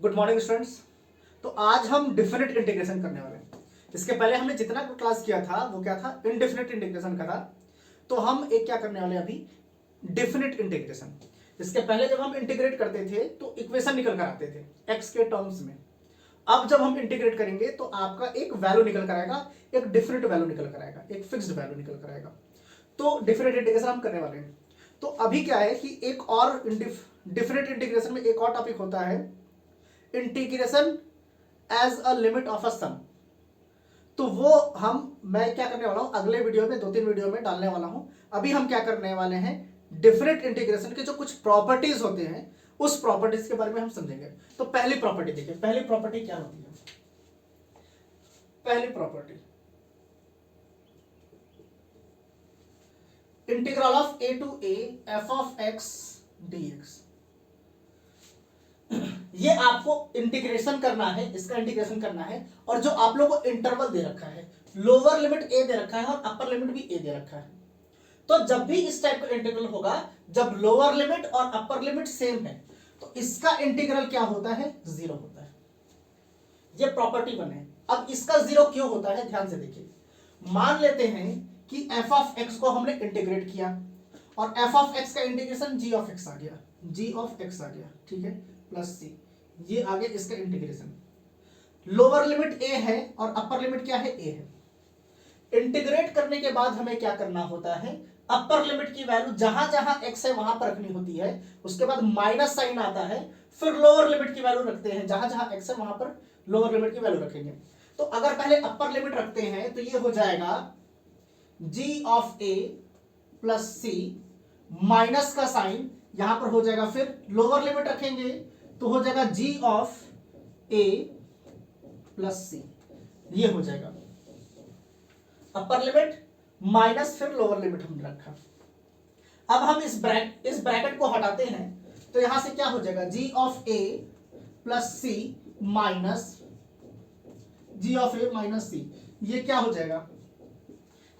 Good morning students. तो आज हम डिफिनिट इंटीग्रेशन करने वाले हैं। इसके पहले हमने जितना क्लास किया था वो क्या था, इनडिफिनिट इंटीग्रेशन का था। तो हम एक क्या करने वाले हैं अभी, डिफिनिट इंटीग्रेशन। इसके पहले जब हम इंटीग्रेट करते थे तो इक्वेशन निकल कर आते थे एक्स के टर्म्स में। अब जब हम इंटीग्रेट करेंगे तो आपका एक वैल्यू निकल कर आएगा, एक डिफिनिट वैल्यू निकल कर आएगा, एक फिक्स्ड वैल्यू निकल कर आएगा। तो डिफिनिट इंटीग्रेशन हम करने वाले हैं। तो अभी क्या है कि एक और डिफिनिट इंटीग्रेशन में एक और टॉपिक होता है, integration as a limit of a sum. तो वो मैं क्या करने वाला हूं, अगले वीडियो में 2-3 वीडियो में डालने वाला हूं। अभी हम क्या करने वाले हैं, डिफिनिट इंटीग्रेशन के जो कुछ प्रॉपर्टीज होते हैं उस प्रॉपर्टीज के बारे में हम समझेंगे। तो पहली प्रॉपर्टी देखिए, पहली प्रॉपर्टी क्या होती है। पहली property, integral of a to a f of x dx. ये आपको इंटीग्रेशन करना है, इसका इंटीग्रेशन करना है। और जो आप लोगों को इंटरवल दे रखा है, लोअर लिमिट ए दे रखा है और अपर लिमिट भी ए दे रखा है। तो जब भी इस टाइप का इंटीग्रल होगा, जब लोअर लिमिट और अपर लिमिट सेम है, तो इसका इंटीग्रल क्या होता है, जीरो होता है। ये प्रॉपर्टी बने। अब इसका जीरो क्यों होता है, ध्यान से देखिए। मान लेते हैं कि एफ ऑफ एक्स को हमने इंटीग्रेट किया और एफ ऑफ एक्स का इंटीग्रेशन जी ऑफ एक्स आ गया, जी ऑफ एक्स आ गया, ठीक है, प्लस सी, ये आगे इसका इंटीग्रेशन। लोअर लिमिट ए है और अपर लिमिट क्या है, ए है। इंटीग्रेट करने के बाद हमें क्या करना होता है, अपर लिमिट की वैल्यू जहां जहां एक्स है वहां पर रखनी होती है, उसके बाद माइनस साइन आता है, फिर लोअर लिमिट की वैल्यू रखते हैं, जहां जहां एक्स है वहां पर लोअर लिमिट की वैल्यू रखेंगे। तो अगर पहले अपर लिमिट रखते हैं तो ये हो जाएगा G of A plus C, minus का साइन यहां पर हो जाएगा, फिर लोअर लिमिट रखेंगे तो हो जाएगा G of A plus C, ये हो जाएगा अपर लिमिट माइनस फिर लोअर लिमिट हमने रखा। अब हम इस ब्रैकेट को हटाते हैं तो यहां से क्या हो जाएगा, G of A plus C minus G of A minus C, ये क्या हो जाएगा,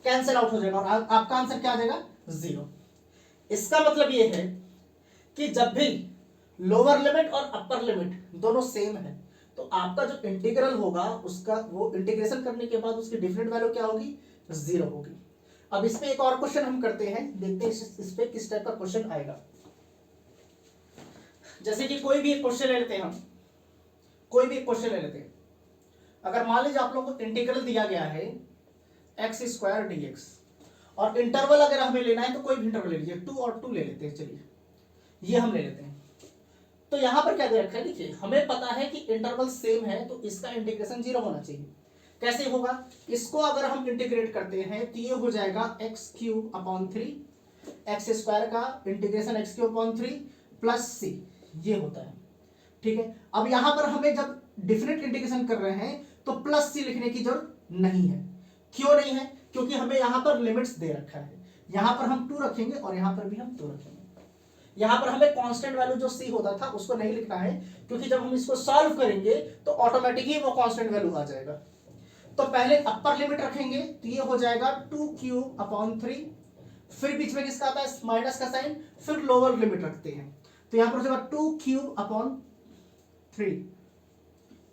कैंसिल आउट हो जाएगा और आपका आंसर क्या आ जाएगा, जीरो। इसका मतलब ये है कि जब भी लोअर लिमिट और अपर लिमिट दोनों सेम है तो आपका जो इंटीग्रल होगा उसका, वो इंटीग्रेशन करने के बाद उसकी डिफरेंट वैल्यू क्या होगी, जीरो होगी। अब इस पे एक और क्वेश्चन हम करते हैं, देखते हैं इस पे किस टाइप का क्वेश्चन आएगा। जैसे कि कोई भी एक क्वेश्चन ले लेते हैं, हम कोई भी एक क्वेश्चन ले लेते हैं। अगर मान लीजिए आप लोगों को इंटीग्रल दिया गया है एक्स स्क्वायर डीएक्स और इंटरवल अगर हमें लेना है तो कोई भी इंटरवल ले लीजिए, 2 और 2 ले लेते हैं, चलिए ये हम ले लेते हैं। तो यहां पर क्या दे रखा है, देखिए हमें पता है कि इंटरवल सेम है तो इसका इंटीग्रेशन जीरो होना चाहिए। कैसे होगा, इसको अगर हम इंटीग्रेट करते हैं तो ये हो जाएगा x cube upon 3, x square का integration x cube upon 3 plus C, ये होता है, ठीक है। अब यहां पर हमें जब डिफिनिट इंटीग्रेशन कर रहे हैं तो प्लस सी लिखने की जरूरत नहीं है। क्यों नहीं है, क्योंकि हमें यहां पर लिमिट्स दे रखा है, यहां पर हम 2 रखेंगे और यहां पर भी हम 2 रखेंगे। यहां पर हमें कांस्टेंट वैल्यू जो सी होता था उसको नहीं लिखना है, क्योंकि जब हम इसको सॉल्व करेंगे तो ऑटोमेटिकली वो कांस्टेंट वैल्यू आ जाएगा। तो पहले अपर लिमिट रखेंगे तो ये हो जाएगा 2 क्यूब अपॉन 3, फिर बीच में किसका आता है, माइनस का साइन, फिर लोअर लिमिट रखते हैं तो यहां पर हो जाएगा 2 क्यूब अपॉन 3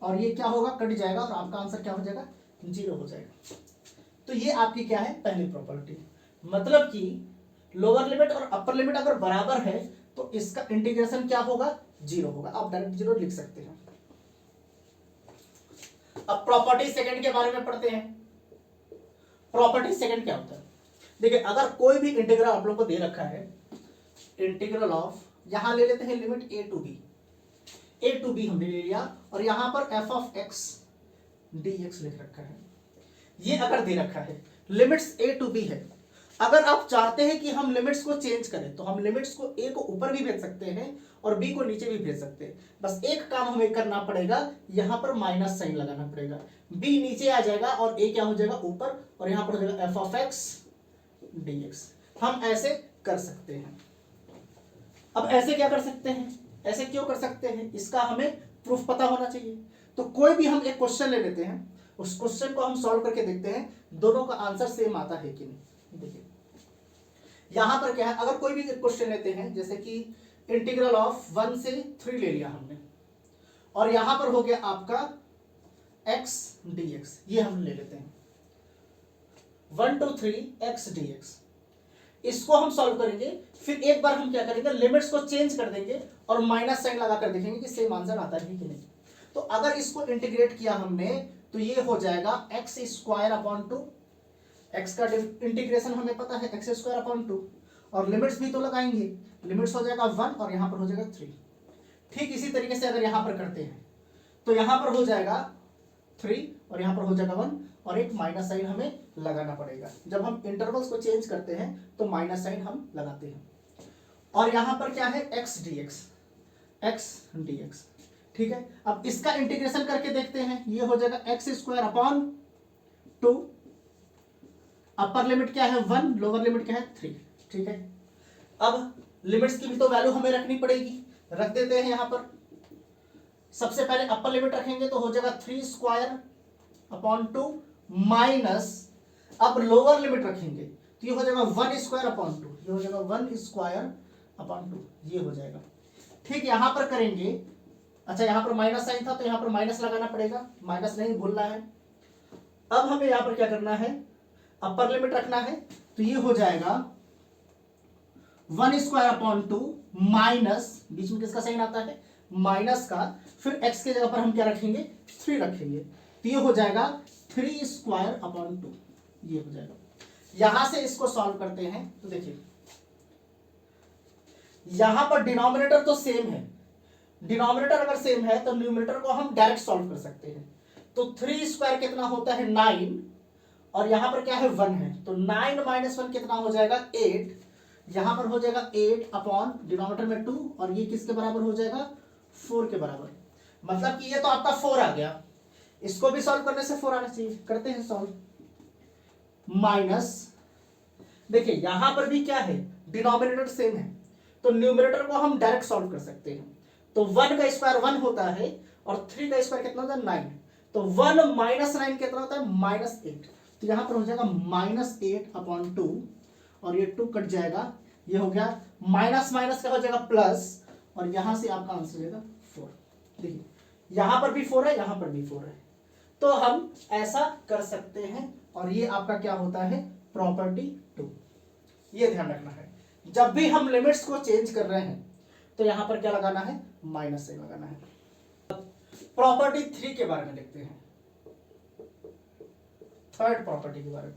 और ये क्या होगा, कट जाएगा और आपका आंसर क्या हो जाएगा, जीरो हो जाएगा। तो ये आपकी क्या है, पहली प्रॉपर्टी। मतलब कि लोअर लिमिट और अपर लिमिट अगर बराबर है तो इसका इंटीग्रेशन क्या होगा, जीरो होगा। आप डायरेक्ट जीरो लिख सकते हैं। अब प्रॉपर्टी सेकंड के बारे में पढ़ते हैं। प्रॉपर्टी सेकंड क्या होता है, देखिए अगर कोई भी इंटीग्रल आप लोग को दे रखा है, इंटीग्रल ऑफ, यहां ले लेते हैं लिमिट ए टू बी हमने ले लिया और यहां पर एफ ऑफ एक्स डीएक्स लिख रखा है। ये अगर दे रखा है, लिमिट्स ए टू बी है, अगर आप चाहते हैं कि हम लिमिट्स को चेंज करें तो हम लिमिट्स को ए को ऊपर भी भेज सकते हैं और बी को नीचे भी भेज सकते हैं। बस एक काम हमें करना पड़ेगा, यहां पर माइनस साइन लगाना पड़ेगा, बी नीचे आ जाएगा और ए क्या हो जाएगा, ऊपर, और यहां पर हो जाएगा एफ ऑफ एक्स डीएक्स। हम ऐसे कर सकते हैं। अब ऐसे क्या कर सकते हैं, ऐसे क्यों कर सकते हैं, इसका हमें प्रूफ पता होना चाहिए। तो कोई भी हम एक क्वेश्चन ले लेते हैं, उस क्वेश्चन को हम सॉल्व करके देखते हैं दोनों का आंसर सेम आता है कि नहीं। देखिए यहां पर क्या है, अगर कोई भी क्वेश्चन लेते हैं, जैसे कि इंटीग्रल ऑफ 1 से 3 ले लिया हमने और यहां पर हो गया आपका x dx, ये हम ले लेते हैं 1 2 3 x dx। इसको हम सॉल्व करेंगे, फिर एक बार हम क्या करेंगे, लिमिट्स को चेंज कर देंगे और माइनस साइन लगाकर देखेंगे कि सेम आंसर आता है कि नहीं। तो अगर इसको इंटीग्रेट किया हमने तो ये हो जाएगा एक्स स्क्वायर अपॉन 2, एक्स का इंटीग्रेशन हमें पता है एक्स स्क्वायर अपॉन 2, और लिमिट्स भी तो लगाएंगे, लिमिट्स हो जाएगा 1 और यहां पर हो जाएगा 3। ठीक इसी तरीके से अगर यहां पर करते हैं तो यहां पर हो जाएगा 3 और यहां पर हो जाएगा 1 और एक माइनस साइन हमें लगाना पड़ेगा। जब हम इंटरवल्स को चेंज करते हैं तो माइनस साइन हम लगाते हैं। और यहां पर क्या है x dx, ठीक है। अब इसका इंटीग्रेशन करके देखते हैं, ये हो जाएगा एक्स स्क्वायर अपॉन 2, अपर लिमिट क्या है 1, लोअर लिमिट क्या है 3, ठीक है। अब लिमिट्स की भी तो वैल्यू हमें रखनी पड़ेगी, रख देते हैं यहां पर। सबसे पहले अपर लिमिट रखेंगे तो हो जाएगा 3 स्क्वायर अपॉन 2 माइनस, अब लोअर लिमिट रखेंगे तो ये हो जाएगा 1 स्क्वायर अपॉन 2, ये हो जाएगा 1 स्क्वायर अपॉन 2, ये हो जाएगा। ठीक, यहां पर करेंगे, अच्छा यहां पर माइनस साइन था तो यहां पर माइनस लगाना पड़ेगा, माइनस नहीं भूलना है। अब हमें यहां पर क्या करना है, अपर लिमिट रखना है तो ये हो जाएगा 1 स्क्वायर अपॉन 2 माइनस, बीच में किसका साइन आता है माइनस का, फिर x के जगह पर हम क्या रखेंगे 3 रखेंगे तो ये हो जाएगा 3 स्क्वायर अपॉन 2, ये हो जाएगा। यहां से इसको सॉल्व करते हैं तो देखिए यहां पर डिनोमिनेटर तो सेम है, डिनोमिनेटर अगर सेम है तो न्यूमरेटर को हम डायरेक्ट सॉल्व कर सकते हैं। तो 3 स्क्वायर कितना होता है 9 और यहां पर क्या है 1 है, तो 9 माइनस 1 कितना हो जाएगा 8, यहां पर हो जाएगा 8 अपॉन डिनोमिनेटर में 2 और ये किसके बराबर हो जाएगा 4 के बराबर। मतलब कि ये तो आपका 4 आ गया, इसको भी सॉल्व करने से 4 आना चाहिए, करते हैं सॉल्व। माइनस, देखिए यहां पर भी क्या है डिनोमिनेटर सेम है तो न्यूमरेटर को हम डायरेक्ट सॉल्व कर सकते हैं। तो 1 का स्क्वायर 1 होता है और 3 का स्क्वायर कितना होता है 9, तो 1 माइनस 9 कितना होता है -8, तो यहां पर हो जाएगा -8 अपॉन 2 और ये 2 कट जाएगा, ये हो गया माइनस माइनस क्या हो जाएगा प्लस, और यहां से आपका आंसर हो जाएगा 4। देखिए यहां पर भी 4 है, यहां पर भी 4 है, तो हम ऐसा कर सकते हैं। और ये आपका क्या होता है प्रॉपर्टी 2, ये ध्यान रखना है जब भी हम लिमिट्स को चेंज कर रहे हैं तो यहां पर क्या लगाना है माइनस से लगाना है। प्रॉपर्टी 3 के बारे में देखते हैं, थर्ड प्रॉपर्टी के बारे में।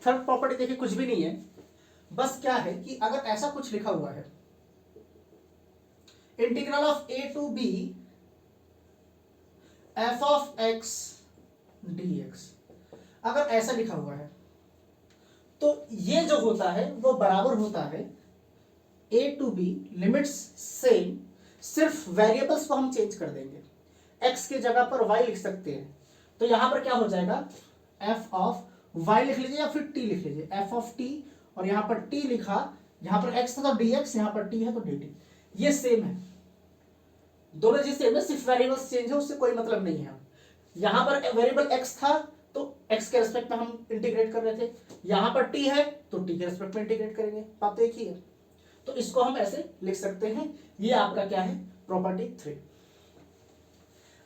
थर्ड प्रॉपर्टी देखिए कुछ भी नहीं है, बस क्या है कि अगर ऐसा कुछ लिखा हुआ है इंटीग्रल of a to b f of x dx, अगर ऐसा लिखा हुआ है तो ये जो होता है वो बराबर होता है a to b, limits same, सिर्फ वेरिएबल्स को हम चेंज कर देंगे, x के जगह पर y लिख सकते हैं, तो यहां पर क्या हो जाएगा f ऑफ y लिख लीजिए या फिर t लिख लीजिए, f ऑफ t, और यहां पर t लिखा, यहां पर x था तो dx, यहां पर t है तो dt, ये सेम है, दोनों चीज सेम है, सिर्फ वेरिएबल्स चेंज है, उससे कोई मतलब नहीं है। यहां पर वेरिएबल x था तो x के रेस्पेक्ट में हम इंटीग्रेट कर रहे थे, यहां पर t है तो t के रेस्पेक्ट में इंटीग्रेट करेंगे, बात तो एक ही है। तो इसको हम ऐसे लिख सकते हैं, ये आपका क्या है प्रॉपर्टी 3।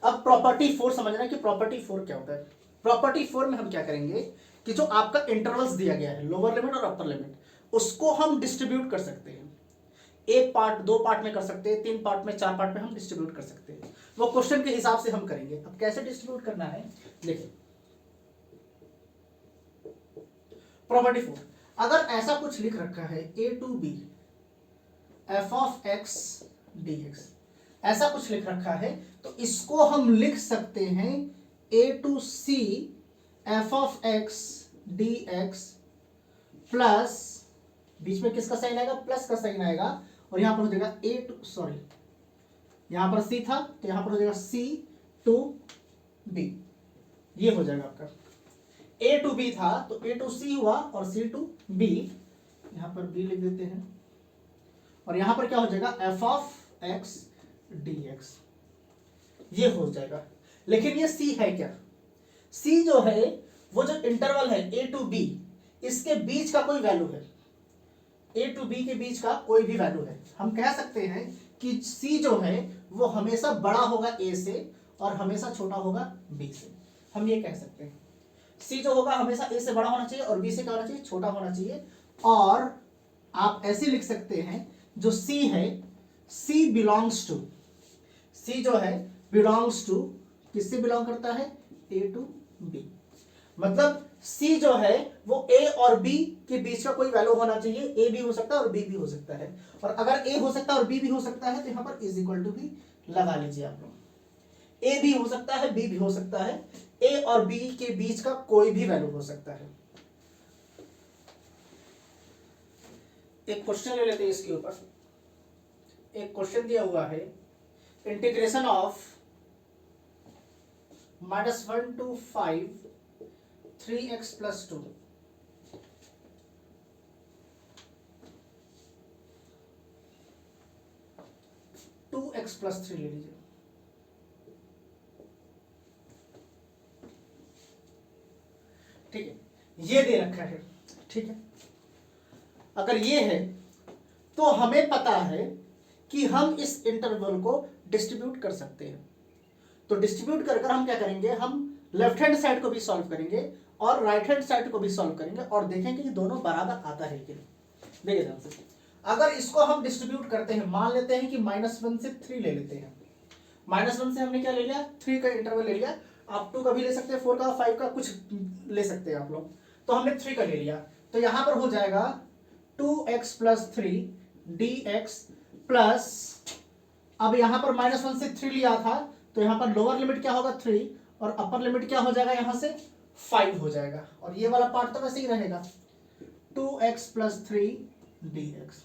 अब प्रॉपर्टी 4 समझना कि प्रॉपर्टी 4 क्या होता है। प्रॉपर्टी 4 में हम क्या करेंगे कि जो आपका इंटरवल्स दिया गया है लोअर लिमिट और अपर लिमिट, उसको हम डिस्ट्रीब्यूट कर सकते हैं, एक पार्ट 2 पार्ट में कर सकते हैं, 3 पार्ट में 4 पार्ट में हम डिस्ट्रीब्यूट कर सकते हैं, वो क्वेश्चन के हिसाब से हम करेंगे। अब कैसे डिस्ट्रीब्यूट करना है देखिए, प्रॉपर्टी 4, अगर ऐसा कुछ लिख रखा है a to b f of x dx, ऐसा कुछ लिख रखा है तो इसको हम लिख सकते हैं a to c f of x dx plus, बीच में किसका साइन आएगा प्लस का साइन आएगा, और यहां पर हो जाएगा a टू, सॉरी यहां पर c था तो यहां पर हो जाएगा c टू b, ये हो जाएगा आपका a टू b था तो a टू c हुआ और c टू b, यहां पर b लिख देते हैं, और यहां पर क्या हो जाएगा f ऑफ x dx, ये हो जाएगा। लेकिन ये c है क्या, c जो है वो जो इंटरवल है a टू b, इसके बीच का कोई वैल्यू है, a टू b के बीच का कोई भी वैल्यू है, हम कह सकते हैं कि c जो है वो हमेशा बड़ा होगा ए से और हमेशा छोटा होगा बी से। हम ये कह सकते हैं सी जो होगा हमेशा ए से बड़ा होना चाहिए और बी से क्या होना चाहिए, छोटा होना चाहिए। और आप ऐसे लिख सकते हैं जो सी है, सी बिलोंग्स टू, सी जो है बिलोंग्स टू, किससे बिलोंग करता है, ए टू बी। मतलब सी जो है वो ए और बी के बीच का कोई वैल्यू होना चाहिए, ए भी हो सकता है और बी भी हो सकता है। और अगर ए हो सकता है और बी भी हो सकता है तो यहां पर इज इक्वल टू भी लगा लीजिए आप लोग। ए भी हो सकता है, बी भी हो सकता है, ए और बी के बीच का कोई भी वैल्यू हो सकता है। एक क्वेश्चन ले लेते हैं इसके ऊपर। एक क्वेश्चन दिया हुआ है, integration of -1 to 5 3x + 2 2x + 3 ले लीजिए। ठीक है, ये दे रखा है। ठीक है, अगर ये है तो हमें पता है कि हम इस इंटरवल को डिस्ट्रीब्यूट कर सकते हैं। तो डिस्ट्रीब्यूट कर हम क्या करेंगे, हम लेफ्ट हैंड साइड को भी सॉल्व करेंगे और राइट हैंड साइड को भी सॉल्व करेंगे और देखेंगे कि दोनों बराबर आता है कि नहीं। देखिए ध्यान से, अगर इसको हम डिस्ट्रीब्यूट करते हैं, मान लेते हैं कि -1 से 3 ले लेते हैं। -1 से हमने क्या ले लिया, 3 का इंटरवल ले लिया। आप 2 का भी ले सकते हैं, 4 का, 5 का, कुछ ले सकते हैं आप लोग। तो हमने 3 का ले लिया, तो यहां पर हो जाएगा 2x + 3 dx प्लस, अब यहां पर -1 से 3 लिया था तो यहां पर लोअर लिमिट क्या होगा 3 और अपर लिमिट क्या हो जाएगा यहां से 5 हो जाएगा। और ये वाला पार्ट तो वैसे ही रहेगा 2x + 3 dx।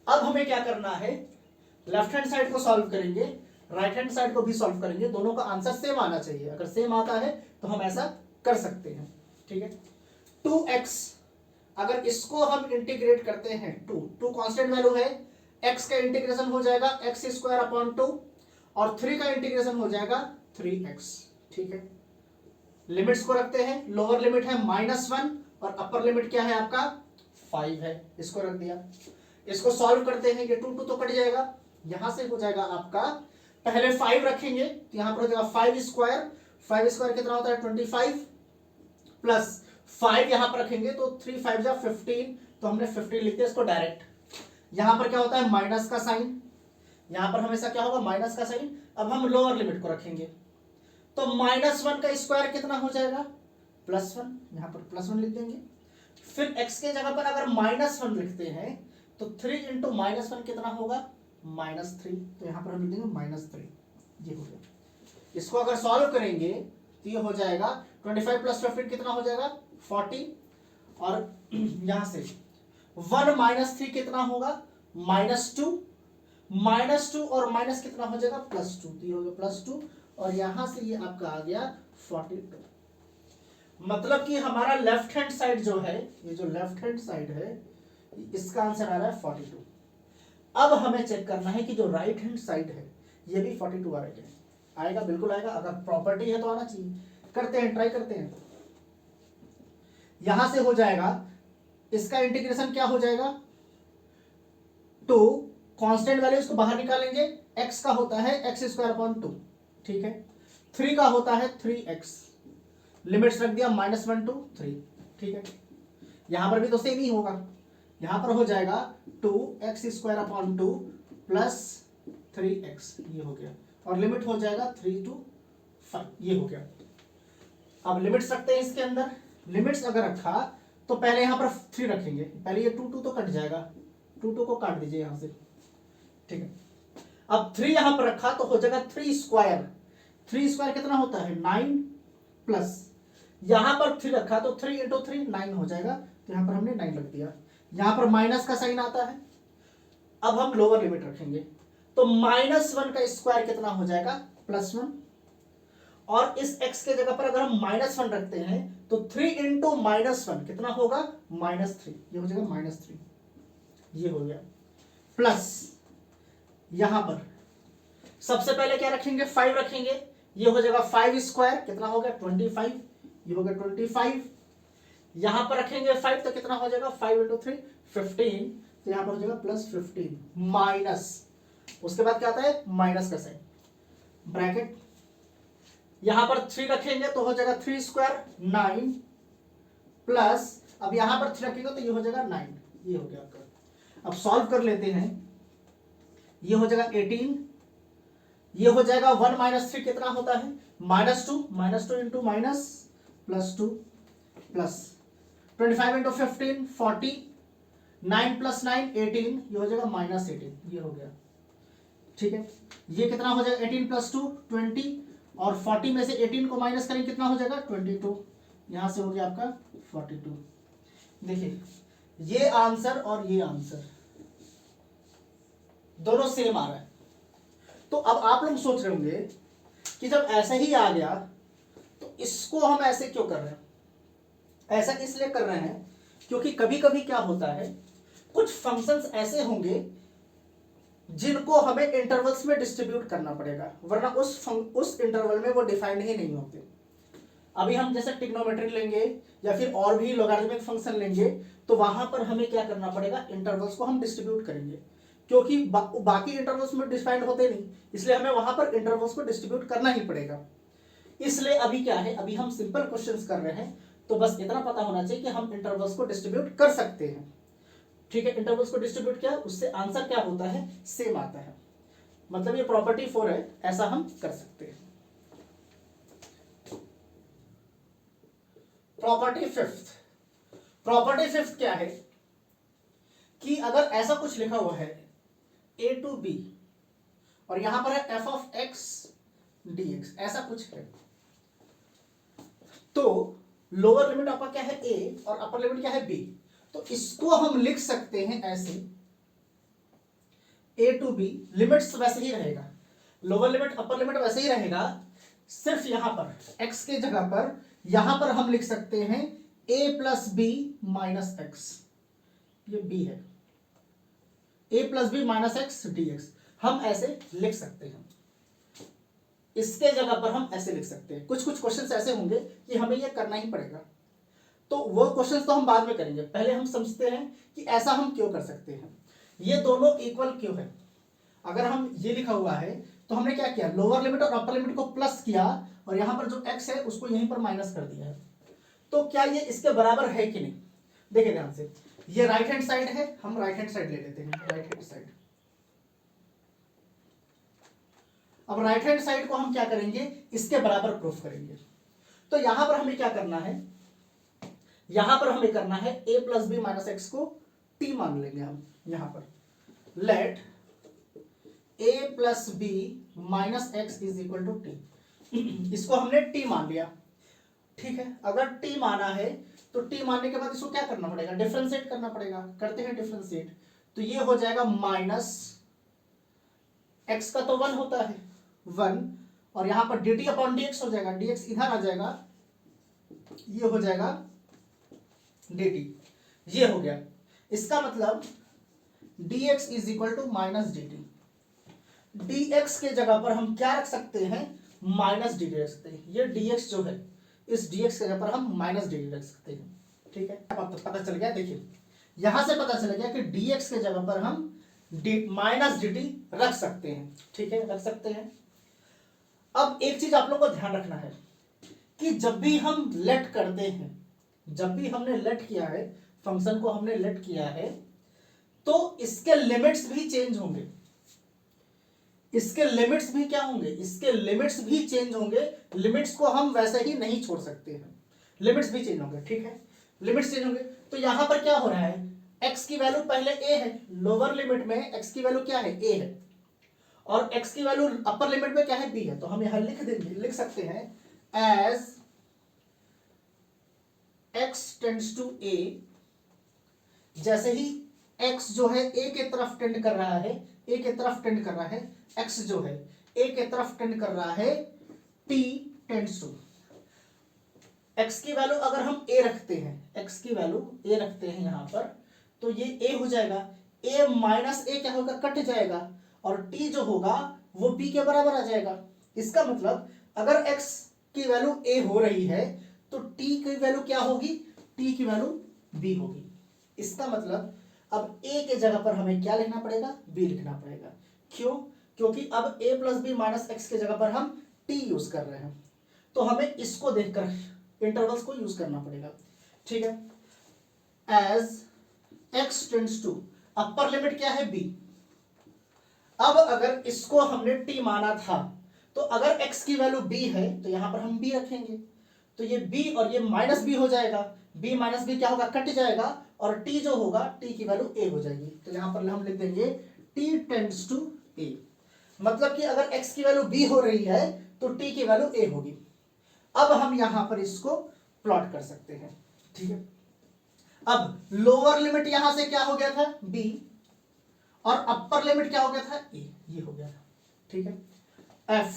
अब हमें क्या करना है, लेफ्ट हैंड साइड को सॉल्व करेंगे, राइट हैंड साइड को भी सॉल्व करेंगे, दोनों का आंसर सेम आना चाहिए। अगर सेम आता है तो हम ऐसा कर सकते हैं। ठीक है, 2x अगर इसको हम इंटीग्रेट करते हैं, 2 कांस्टेंट वैल्यू है, x का इंटीग्रेशन हो जाएगा x² 2 और 3 का इंटीग्रेशन हो जाएगा 3x। ठीक है, लिमिट्स को रखते हैं, लोअर लिमिट है -1 और अपर लिमिट क्या है आपका 5 है, इसको रख दिया। इसको सॉल्व करते हैं, ये 2 तो कट जाएगा, यहां से हो जाएगा आपका, पहले 5 रखेंगे तो यहां पर हो जाएगा 5² कितना होता है 25 प्लस 5 यहां पर रखेंगे तो 3 5 जा 15, तो हमने 15 लिख दिया इसको डायरेक्ट। यहां पर क्या होता है माइनस का साइन, यहां पर हमेशा क्या होगा माइनस का साइन। अब हम लोअर लिमिट को रखेंगे तो -1 का स्क्वायर कितना हो जाएगा +1, यहां पर +1 लिख देंगे। फिर x के जगह पर अगर -1 लिखते हैं तो 3 × -1 कितना होगा -3, तो यहां पर हम लिख देंगे -3। ये हो गया, इसको अगर सॉल्व करेंगे तो ये हो जाएगा 25 + 15 कितना हो जाएगा 40 और यहां से 1 - 3 कितना होगा -2, -2 और माइनस कितना हो जाएगा +2, तो ये हो गया +2 और यहां से ये आपका आ गया 42। मतलब कि हमारा लेफ्ट हैंड साइड जो है, ये जो लेफ्ट हैंड साइड है इसका आंसर आ रहा है 42। अब हमें चेक करना है कि जो राइट हैंड साइड है ये भी 42 आ रहा है, आएगा बिल्कुल आएगा, अगर प्रॉपर्टी है तो आना चाहिए। करते हैं, ट्राई करते हैं। यहां से हो जाएगा, इसका इंटीग्रेशन क्या हो जाएगा 2, कांस्टेंट वैल्यू इसको बाहर निकालेंगे, x का होता है x² 2। ठीक है, 3 का होता है 3x, लिमिट्स रख दिया -1 to 3। ठीक है, यहां पर भी तो सेम ही होगा, यहां पर हो जाएगा 2x² 2 प्लस 3x, ये हो गया, और लिमिट हो जाएगा 3 to 5, ये हो गया। अब लिमिट्स रखते हैं इसके अंदर, लिमिट्स अगर रखा तो पहले यहां पर 3 रखेंगे, पहले ये 2 तो कट जाएगा, 2 को काट दीजिए यहां से। ठीक है, अब 3 यहां पर रखा तो हो जाएगा 3² कितना होता है 9 प्लस, यहां पर 3 रखा तो 3 × 3 9 हो जाएगा, तो यहां पर हमने 9 रख दिया। यहां पर माइनस का साइन आता है, अब हम लोअर लिमिट रखेंगे तो -1 का स्क्वायर कितना हो जाएगा +1, और इस x के जगह पर अगर हम -1 रखते हैं तो 3 × -1 कितना होगा -3, ये हो जाएगा -3, ये हो गया। प्लस यहां पर सबसे पहले क्या रखेंगे 5 रखेंगे, ये हो जाएगा 5² कितना हो गया 25, ये हो गया 25। यहां पर रखेंगे 5 तो कितना हो जाएगा 5 × 3 15, तो यहां पर हो जाएगा +15 माइनस उसके बाद क्या आता है माइनस का साइन, ब्रैकेट, यहां पर 3 रखेंगे तो हो जाएगा 3 स्क्वायर 9 प्लस, अब यहां पर 3 रखेंगे तो ये हो जाएगा 9, ये हो गया आपका। अब सॉल्व कर लेते हैं, ये हो जाएगा 18, ये हो जाएगा 1 माइनस 3 कितना होता है -2 into minus plus 2 plus 25 into 15 40, 9 plus 9 18, ये हो जाएगा -18, ये हो गया। ठीक है, ये कितना हो जाएगा 18 प्लस 2 20, और 40 में से 18 को माइनस करेंगे कितना हो जाएगा 22, यहां से हो गया आपका 42। देखिए ये आंसर और ये आंसर दोनों सेम आ रहा है। तो अब आप लोग सोच रहे होंगे कि जब ऐसा ही आ गया तो इसको हम ऐसे क्यों कर रहे हैं। ऐसा इसलिए कर रहे हैं क्योंकि कभी कभी क्या होता है, कुछ फंक्शंस ऐसे होंगे जिनको हमें इंटरवल्स में डिस्ट्रीब्यूट करना पड़ेगा, वरना उस इंटरवल में वो डिफाइंड ही नहीं होते। अभी हम जैसे ट्रिग्नोमेट्री लेंगे या फिर और भी लॉगरिथमिक फंक्शन लेंगे, तो वहां पर हमें क्या करना पड़ेगा, इंटरवल्स को हम डिस्ट्रीब्यूट करेंगे, क्योंकि बाकी इंटरवल्स में डिफाइंड होते नहीं, इसलिए हमें वहां पर इंटरवल्स को डिस्ट्रीब्यूट करना ही पड़ेगा। इसलिए अभी क्या है, अभी हम सिंपल क्वेश्चंस कर रहे हैं, तो बस इतना पता होना चाहिए कि हम इंटरवल्स को डिस्ट्रीब्यूट कर सकते हैं। ठीक है, इंटरवल्स को डिस्ट्रीब्यूट किया, उससे आंसर क्या होता है, सेम आता है। मतलब ये प्रॉपर्टी 4 है, ऐसा हम कर सकते हैं। प्रॉपर्टी फिफ्थ क्या है कि अगर ऐसा कुछ लिखा हुआ है a टू b और यहां पर है f ऑफ x dx, ऐसा कुछ है, तो लोअर लिमिट आपका क्या है a और अपर लिमिट क्या है b, तो इसको हम लिख सकते हैं ऐसे a टू b, लिमिट्स वैसे ही रहेगा, लोअर लिमिट अपर लिमिट वैसे ही रहेगा, सिर्फ यहां पर x के जगह पर यहां पर हम लिख सकते हैं a plus b minus x, ये b है, a plus b minus x dx, हम ऐसे लिख सकते हैं, इसके जगह पर हम ऐसे लिख सकते हैं। कुछ कुछ क्वेश्चंस ऐसे होंगे कि हमें ये करना ही पड़ेगा, तो वो क्वेश्चंस तो हम बाद में करेंगे, पहले हम समझते हैं कि ऐसा हम क्यों कर सकते हैं, ये दोनों इक्वल क्यों है। अगर हम ये लिखा हुआ है तो हमने क्या किया, लोअर लिमिट और अपर लिमिट को प्लस किया और यहां पर जो x है उसको यहीं पर माइनस कर दिया है, तो क्या ये इसके बराबर है कि नहीं। देखिए ध्यान से, ये राइट हैंड साइड है, हम राइट हैंड साइड ले लेते हैं, राइट हैंड साइड। अब राइट हैंड साइड को हम क्या करेंगे, इसके बराबर प्रूफ करेंगे, तो यहां पर हमें क्या करना है, यहां पर हमें करना है a plus b minus x को t मान लेंगे हम, यहां पर let a plus b minus x is equal to t, इसको हमने t मान लिया। ठीक है, अगर t माना है तो t मानने के बाद इसको क्या करना पड़ेगा, डिफरेंशिएट करना पड़ेगा, करते हैं डिफरेंशिएट, तो ये हो जाएगा माइनस x का तो 1 होता है 1, और यहां पर dt अपॉन dx हो जाएगा, dx इधर आ जाएगा, ये हो जाएगा dt, ये हो गया। इसका मतलब dx is equal to minus dt, dx के जगह पर हम क्या रख सकते हैं, माइनस dt रख सकते हैं, ये dx जो है इस dx के जगह पर हम माइनस dt रख सकते हैं। ठीक है, अब पता चल गया, देखिए यहां से पता चल गया कि dx के जगह पर हम माइनस dt रख सकते हैं। ठीक है, रख सकते हैं। अब एक चीज आप लोग को ध्यान रखना है कि जब भी हम लेट करते हैं, जब भी हमने लेट किया है, फंक्शन को हमने लेट किया है, तो इसके लिमिट्स भी चेंज होंगे, इसके लिमिट्स भी क्या होंगे, इसके लिमिट्स भी चेंज होंगे, लिमिट्स को हम वैसे ही नहीं छोड़ सकते हैं, लिमिट्स भी चेंज होंगे। ठीक है, लिमिट्स चेंज होंगे, तो यहां पर क्या हो रहा है, x की वैल्यू पहले a है, लोअर लिमिट में x की वैल्यू क्या है, a है, और x की वैल्यू अपर लिमिट में क्या है, b है, तो हम यहां लिख देंगे, लिख सकते हैं as x tends to a, जैसे ही x जो है a के तरफ टेंड कर रहा है, a के तरफ टेंड कर रहा है, x जो है a के तरफ टेंड कर रहा है, t टेंड्स टू, x की वैल्यू अगर हम a रखते हैं, x की वैल्यू a रखते हैं यहां पर, तो ये a हो जाएगा, a माइनस a क्या होगा, कट जाएगा, और t जो होगा वो b के बराबर आ जाएगा। इसका मतलब अगर x की वैल्यू a हो रही है तो t की वैल्यू क्या होगी, t की वैल्यू b होगी। इसका मतलब अब a के जगह पर हमें क्या लिखना पड़ेगा, b लिखना पड़ेगा, क्यों? क्योंकि अब a plus b minus x के जगह पर हम t यूज कर रहे हैं, तो हमें इसको देखकर इंटरवल्स को यूज करना पड़ेगा। ठीक है, as x tends to, upper limit क्या है b। अब अगर इसको हमने t माना था, तो अगर x की वैल्यू b है तो यहां पर हम b रखेंगे, तो ये b और ये माइनस b हो जाएगा, b माइनस b क्या होगा, कट जाएगा, और t जो होगा t की वैल्यू a हो जाएगी। तो यहां पर हम लिख देंगे t टेंड्स टू a, मतलब कि अगर x की वैल्यू b हो रही है तो t की वैल्यू a होगी। अब हम यहां पर इसको प्लॉट कर सकते हैं। ठीक है, अब लोअर लिमिट यहां से क्या हो गया था, b, और अपर लिमिट क्या हो गया था, a, ये हो गया था। ठीक है, f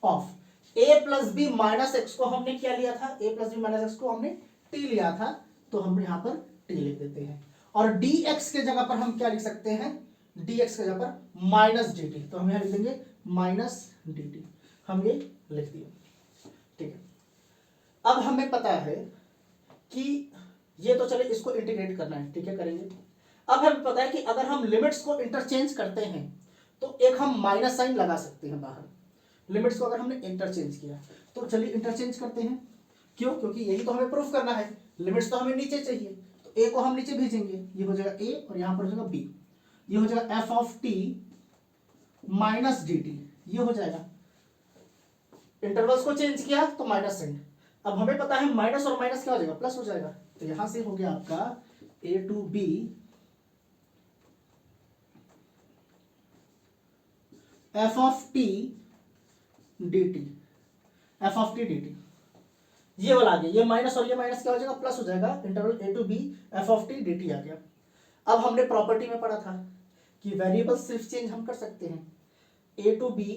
of a plus b minus x को हमने क्या लिया था, a plus b minus x को हमने t लिया था, तो हम यहां पर t लिख देते हैं, और dx के जगह पर हम क्या लिख सकते हैं, dx के जगह पर माइनस dt, तो हम यहां लिख देंगे माइनस dt, हम ये लिख दिए। ठीक है, अब हमें पता है कि ये तो चले इसको इंटीग्रेट करना है, ठीक है, करेंगे। अब हमें पता है कि अगर हम लिमिट्स को इंटरचेंज करते हैं तो एक हम माइनस साइन लगा सकते हैं बाहर, लिमिट्स को अगर हमने इंटरचेंज किया, तो चलिए इंटरचेंज करते हैं। क्यों? क्योंकि यही तो हमें प्रूफ करना है, लिमिट्स तो हमें नीचे चाहिए, तो a को हम नीचे भेजेंगे, ये हो जाएगा a और यहां पर हो जाएगा b, ये हो जाएगा f of t minus dt, ये हो जाएगा, इंटरवल्स को चेंज किया तो माइनस साइन। अब हमें पता है माइनस और माइनस क्या हो जाएगा, प्लस हो जाएगा, तो यहां से हो गया आपका a to b f of t dt, f of t dt, ये वाला आ गया, ये माइनस और ये माइनस क्या हो जाएगा, प्लस हो जाएगा, interval a to b f of t dt आ गया। अब हमने प्रॉपर्टी में पढ़ा था कि वेरिएबल सिर्फ चेंज हम कर सकते हैं, a to b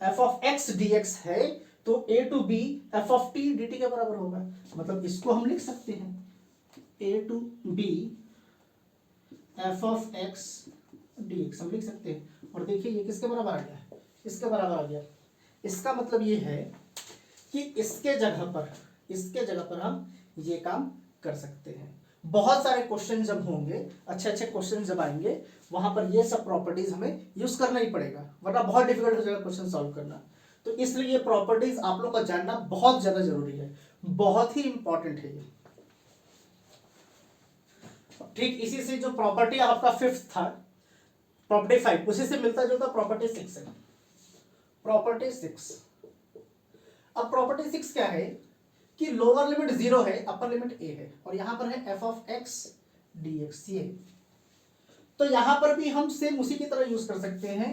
f of x dx है, तो a to b f of t dt के बराबर होगा, मतलब इसको हम लिख सकते हैं a to b f of x dx हम लिख सकते हैं, और देखिए ये किसके बराबर आ गया, इसके बराबर आ गया। इसका मतलब ये है कि इसके जगह पर हम ये काम कर सकते हैं। बहुत सारे क्वेश्चन जब होंगे, अच्छे अच्छे क्वेश्चन जब आएंगे, वहां पर ये सब प्रॉपर्टीज हमें यूज करना ही पड़ेगा, वरना बहुत डिफिकल्ट हो जाएगा क्वेश्चन सॉल्व करना। तो इसलिए ये प्रॉपर्टीज आप लोग का जानना बहुत ज्यादा जरूरी है, बहुत ही इंपॉर्टेंट है ये। ठीक इसी से जो प्रॉपर्टी आपका फिफ्थ था, प्रॉपर्टी 5, उसी से मिलता जुलता प्रॉपर्टी 6 है, प्रॉपर्टी 6। अब प्रॉपर्टी 6 क्या है कि लोअर लिमिट 0 है, अपर लिमिट a है, और यहां पर है f ऑफ x dx, ये, तो यहां पर भी हम सेम उसी की तरह यूज कर सकते हैं,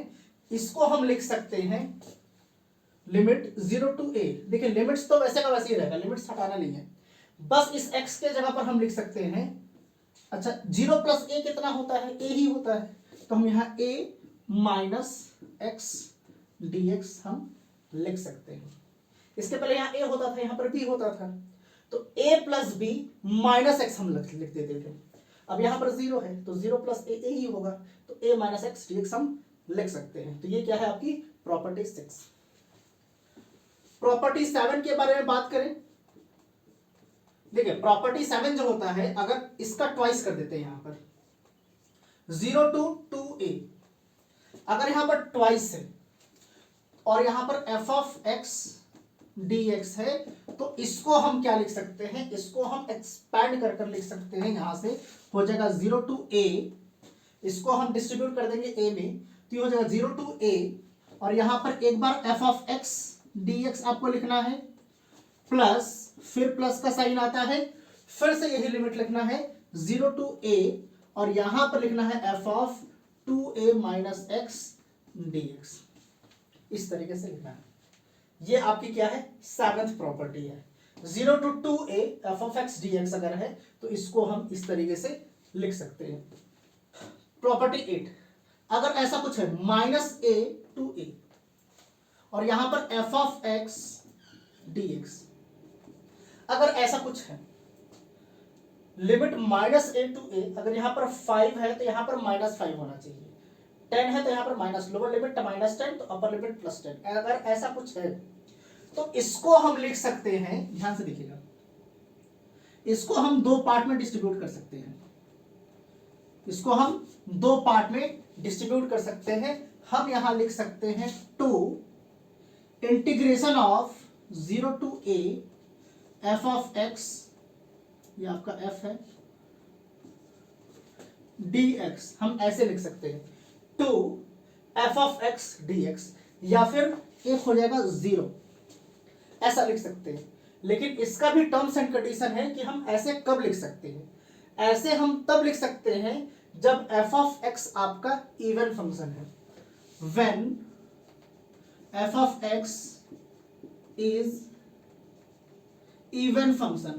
इसको हम लिख सकते हैं लिमिट 0 टू a। देखिए लिमिट्स तो वैसे का वैसे ही रहेगा, लिमिट्स हटाना नहीं है, बस इस x के जगह पर हम लिख सकते हैं, अच्छा 0 प्लस a कितना होता है, a ही होता है, तो हम यहां a माइनस एक्स dx हम लिख सकते हैं। इसके पहले यहां a होता था, यहां पर b होता था, तो a plus b minus x हम लिख देते थे। अब यहां पर 0 है तो 0 प्लस a ही होगा, तो a माइनस एक्स dx हम लिख सकते हैं। तो ये क्या है आपकी प्रॉपर्टी 6। प्रॉपर्टी 7 के बारे में बात करें, देखिए प्रॉपर्टी 7 जो होता है, अगर इसका ट्वाइस कर देते हैं यहां पर 0 टू 2a, अगर यहां पर ट्वाइस है और यहां पर f ऑफ x dx है, तो इसको हम क्या लिख सकते हैं, इसको हम एक्सपैंड कर कर लिख सकते हैं, यहां से हो जाएगा 0 टू a, इसको हम डिस्ट्रीब्यूट कर देंगे a में, तो ये हो जाएगा 0 टू a, और यहां पर एक बार f ऑफ x dx आपको लिखना है, प्लस फिर प्लस का साइन आता है, फिर से यही लिमिट लिखना है 0 टू a, और यहां पर लिखना है f of 2a minus x dx, इस तरीके से लिखना है। ये आपकी क्या है, 7th प्रॉपर्टी है। 0 to 2a f of x dx अगर है तो इसको हम इस तरीके से लिख सकते हैं। प्रॉपर्टी 8, अगर ऐसा कुछ है माइनस a टू a, और यहां पर f ऑफ x dx, अगर ऐसा कुछ है limit minus a to a, अगर यहां पर 5 है तो यहां पर माइनस 5 होना चाहिए, 10 है तो यहां पर माइनस, लोअर लिमिट माइनस 10 तो अपर लिमिट प्लस 10, अगर ऐसा कुछ है तो इसको हम लिख सकते हैं, ध्यान से देखिएगा, इसको हम दो पार्ट में डिस्ट्रीब्यूट कर सकते हैं, इसको हम दो पार्ट में डिस्ट्रीब्यूट कर सकते हैं, हम यहां लिख सकते हैं two integration of 0 to a f of x, ये आपका f है, dx हम ऐसे लिख सकते हैं two f of x dx, या फिर एक हो जाएगा 0, ऐसा लिख सकते हैं। लेकिन इसका भी टर्म्स एंड कंडीशन है कि हम ऐसे कब लिख सकते हैं। ऐसे हम तब लिख सकते हैं जब f ऑफ x आपका इवन फंक्शन है, when f of x is even function,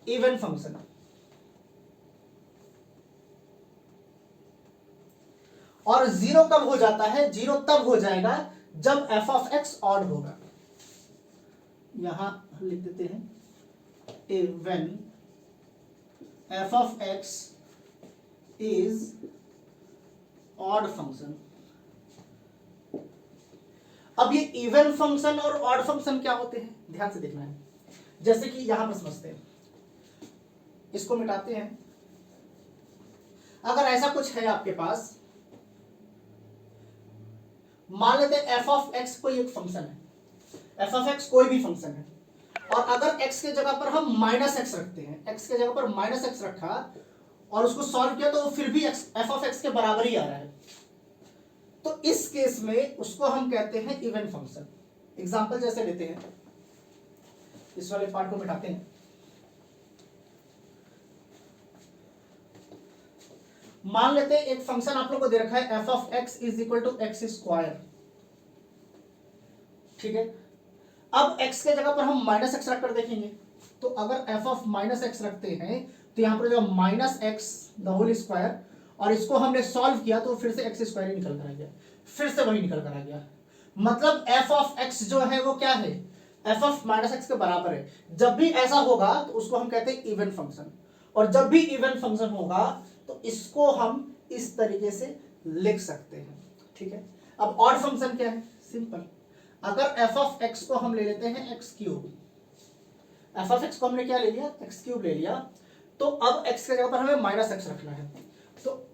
even function। और 0 कब हो जाता है, 0 तब हो जाएगा जब f of x ऑड होगा। यहां लिख देते हैं when f of x is odd function. अब ये इवन फंक्शन और ऑड फंक्शन क्या होते हैं, ध्यान से देखना है। जैसे कि यहां पर समझते हैं, इसको मिटाते हैं। अगर ऐसा कुछ है आपके पास, मान लेते हैं f ऑफ x कोई एक फंक्शन है, f ऑफ x कोई भी फंक्शन है, और अगर x के जगह पर हम माइनस एक्स रखते हैं, x के जगह पर माइनस एक्स रखा और उसको सॉल्व किया तो फिर भी f ऑफ x के बराबर ही आ रहा है, तो इस केस में उसको हम कहते हैं इवन फंक्शन। एग्जांपल जैसे लेते हैं, इस वाले पार्ट को मिटाते हैं। मान लेते हैं एक फंक्शन आप लोग को दे रखा है f of x is equal to x square, ठीक है। अब x के जगह पर हम माइनस एक्स रखकर देखेंगे, तो अगर f ऑफ माइनस एक्स रखते हैं तो यहां पर जो minus x the whole square, और इसको हमने सॉल्व किया तो फिर से एक्स स्क्वायर ही निकल कर आ गया, फिर से वही निकल कर आ गया। मतलब f ऑफ x जो है वो क्या है, f ऑफ माइनस एक्स के बराबर है। जब भी ऐसा होगा तो उसको हम कहते हैं इवन फंक्शन, और जब भी इवन फंक्शन होगा तो इसको हम इस तरीके से लिख सकते हैं, ठीक है। अब ऑड फंक्शन क्या है, सिंपल। अगर f ऑफ x को हम ले लेते हैं x cube, f of x को हमने क्या ले लिया, एक्स क्यूब ले लिया, तो अब x के जगह पर हमें माइनस एक्स रखना है, तो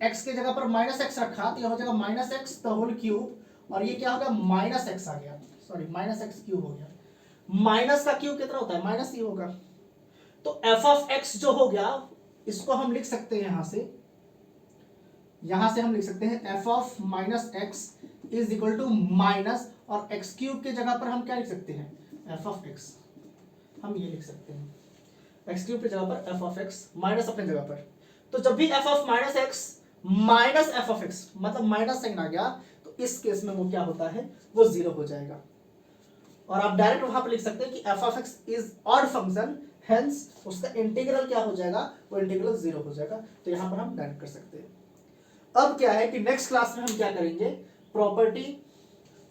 x के जगह पर माइनस एक्स रखा तो यह हो जाएगा minus x the whole cube, और ये क्या हो गया, माइनस एक्स आ गया, सॉरी माइनस एक्स क्यूब हो गया। माइनस का क्यूब कितना होता है, माइनस ही होगा। तो f ऑफ x जो हो गया, इसको हम लिख सकते हैं यहां से हम लिख सकते हैं f of minus x is equal to minus, और एक्स क्यूब के जगह पर हम क्या लिख सकते हैं, f ऑफ x, हम ये लिख सकते हैं एक्स क्यूब की जगह पर f ऑफ x माइनस अपने जगह पर। तो जब भी f of minus x minus F of x, मतलब माइनस साइन आ गया, तो इस केस में वो क्या होता है, वो 0 हो जाएगा। और आप डायरेक्ट वहां पर लिख सकते हैं कि f of x is odd function, hence उसका इंटीग्रल क्या हो जाएगा, वो इंटीग्रल 0 हो जाएगा। तो यहां पर हम डायरेक्ट कर सकते हैं। अब क्या है कि नेक्स्ट क्लास में हम क्या करेंगे, प्रॉपर्टी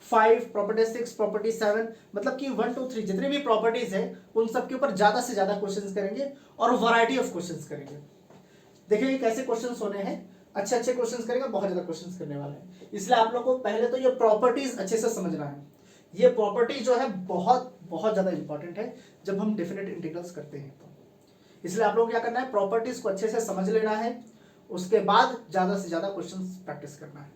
5, प्रॉपर्टी 6, प्रॉपर्टी 7, मतलब कि 1 2 3 जितनी भी प्रॉपर्टीज है उन सब के ऊपर ज्यादा से ज्यादा क्वेश्चंस करेंगे और वैरायटी ऑफ क्वेश्चंस करेंगे। देखेंगे कैसे क्वेश्चंस होने हैं, अच्छे अच्छे क्वेश्चंस करेंगे, बहुत ज्यादा क्वेश्चंस करने वाले हैं। इसलिए आप लोग को पहले तो ये प्रॉपर्टीज अच्छे से समझना है। ये प्रॉपर्टी जो है बहुत बहुत ज्यादा इंपॉर्टेंट है जब हम डेफिनेट इंटीग्रल्स करते हैं, तो इसलिए आप लोग क्या करना है, प्रॉपर्टीज को अच्छे से समझ लेना है, उसके बाद ज्यादा से ज्यादा क्वेश्चंस प्रैक्टिस करना है।